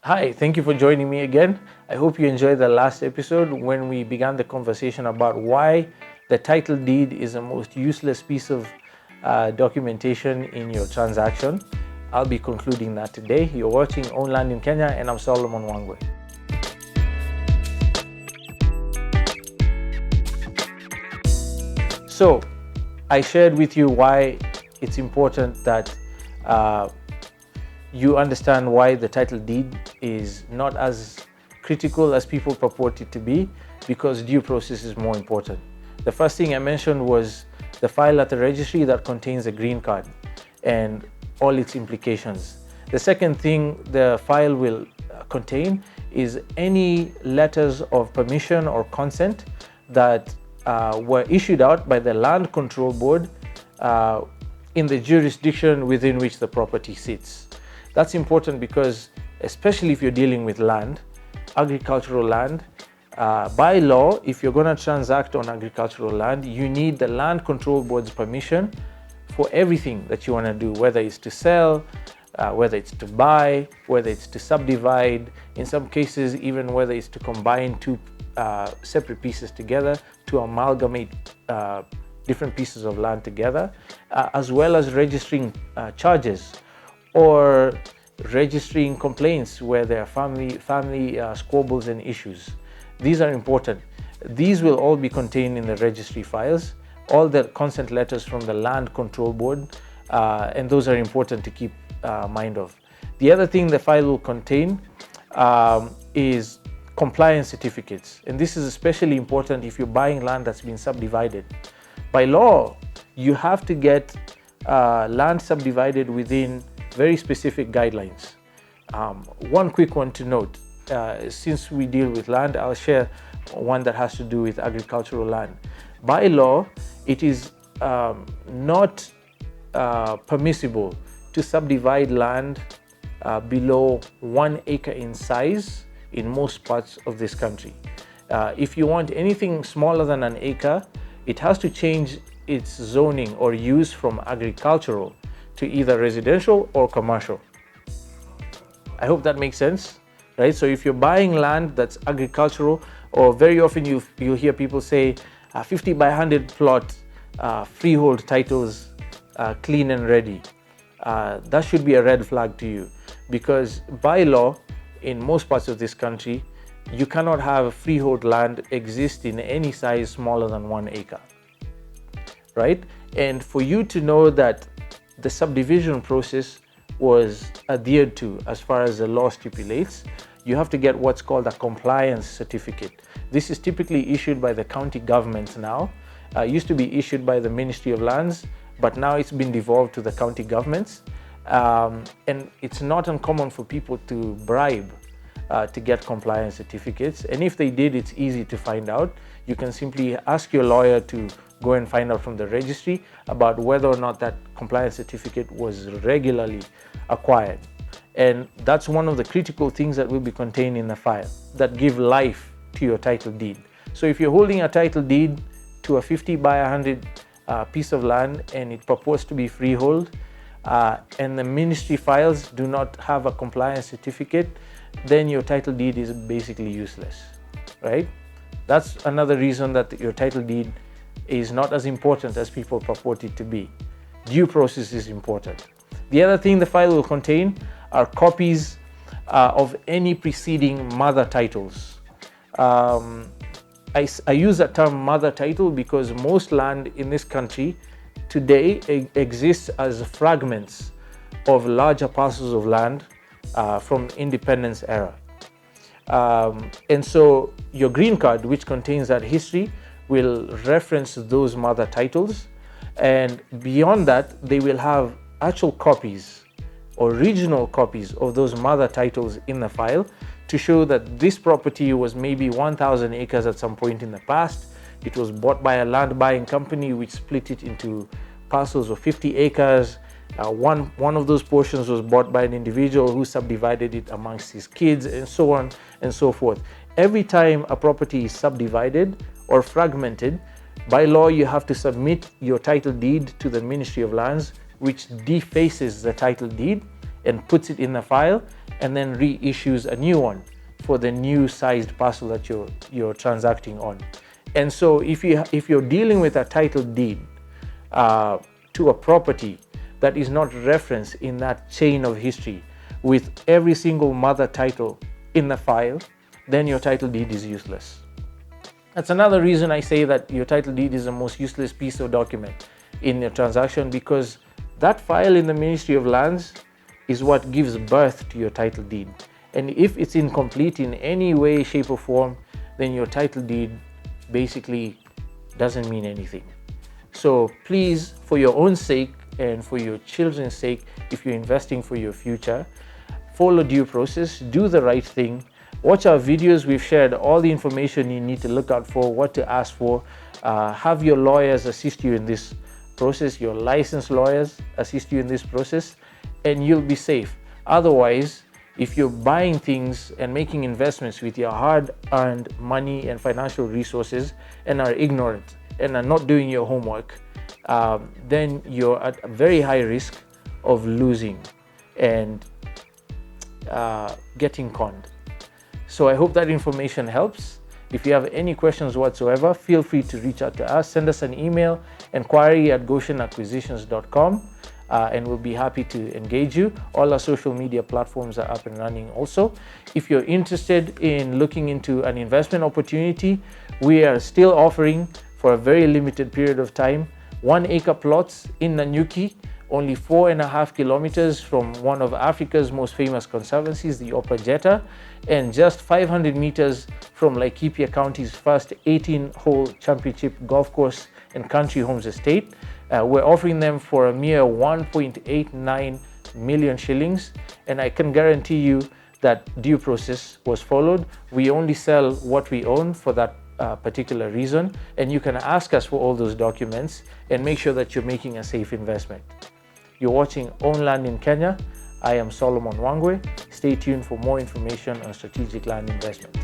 Hi, thank you for joining me again. I hope you enjoyed the last episode when we began the conversation about why the title deed is the most useless piece of documentation in your transaction. I'll be concluding that today. You're watching Own Land in Kenya, and I'm Solomon Wangwe. So, I shared with you why it's important that you understand why the title deed is not as critical as people purport it to be, because due process is more important. The first thing I mentioned was the file at the registry that contains a green card and all its implications. The second thing the file will contain is any letters of permission or consent that were issued out by the Land Control Board in the jurisdiction within which the property sits. That's important because, especially if you're dealing with land, agricultural land, by law, if you're going to transact on agricultural land, you need the Land Control Board's permission for everything that you want to do, whether it's to sell, whether it's to buy, whether it's to subdivide, in some cases even whether it's to combine two separate pieces together, to amalgamate different pieces of land together, as well as registering charges or registering complaints where there are family squabbles and issues. These are important. These will all be contained in the registry files, all the consent letters from the Land Control Board, and those are important to keep mind of. The other thing the file will contain is compliance certificates, and this is especially important if you're buying land that's been subdivided. By law, you have to get land subdivided within very specific guidelines. One quick one to note, since we deal with land, I'll share one that has to do with agricultural land. By law, it is not permissible to subdivide land below 1 acre in size in most parts of this country. If you want anything smaller than an acre, it has to change its zoning or use from agricultural to either residential or commercial. I hope that makes sense, right? So if you're buying land that's agricultural, or very often you hear people say 50 by 100 plot, freehold titles, clean and ready. That should be a red flag to you, because by law, in most parts of this country, you cannot have freehold land exist in any size smaller than 1 acre, right? And for you to know that the subdivision process was adhered to as far as the law stipulates, you have to get what's called a compliance certificate. This is typically issued by the county governments now. It used to be issued by the Ministry of Lands, but now it's been devolved to the county governments. And it's not uncommon for people to bribe to get compliance certificates. And if they did, it's easy to find out. You can simply ask your lawyer to go and find out from the registry about whether or not that compliance certificate was regularly acquired. And that's one of the critical things that will be contained in the file that give life to your title deed. So if you're holding a title deed to a 50 by 100 piece of land and it purports to be freehold, and the ministry files do not have a compliance certificate, then your title deed is basically useless, right? That's another reason that your title deed is not as important as people purport it to be. Due process is important. The other thing the file will contain are copies of any preceding mother titles. I use that term mother title because most land in this country today exists as fragments of larger parcels of land from independence era. And so your green card, which contains that history, will reference those mother titles, and beyond that they will have actual copies, original copies of those mother titles in the file to show that this property was maybe 1,000 acres at some point in the past. It was bought by a land buying company which split it into parcels of 50 acres. One of those portions was bought by an individual who subdivided it amongst his kids, and so on and so forth. Every time a property is subdivided or fragmented, by law you have to submit your title deed to the Ministry of Lands, which defaces the title deed and puts it in the file and then reissues a new one for the new sized parcel that you're transacting on. And so if you're dealing with a title deed to a property that is not referenced in that chain of history with every single mother title in the file, then your title deed is useless. That's another reason I say that your title deed is the most useless piece of document in your transaction, because that file in the Ministry of Lands is what gives birth to your title deed. And if it's incomplete in any way, shape or form, then your title deed basically doesn't mean anything. So please, for your own sake and for your children's sake, if you're investing for your future, follow due process, do the right thing. Watch our videos. We've shared all the information you need to look out for, what to ask for. Have your lawyers assist you in this process, your licensed lawyers assist you in this process, and you'll be safe. Otherwise, if you're buying things and making investments with your hard-earned money and financial resources and are ignorant and are not doing your homework, then you're at a very high risk of losing and getting conned. So I hope that information helps. If you have any questions whatsoever, feel free to reach out to us. Send us an email, enquiry@goshenacquisitions.com, and we'll be happy to engage you. All our social media platforms are up and running also. If you're interested in looking into an investment opportunity, we are still offering, for a very limited period of time, 1 acre plots in Nanyuki, only 4.5 kilometers from one of Africa's most famous conservancies, the Opajeta, and just 500 meters from Laikipia County's first 18-hole championship golf course and country homes estate. We're offering them for a mere 1.89 million shillings, and I can guarantee you that due process was followed. We only sell what we own for that particular reason, and you can ask us for all those documents and make sure that you're making a safe investment. You're watching Own Land in Kenya. I am Solomon Wangwe. Stay tuned for more information on strategic land investment.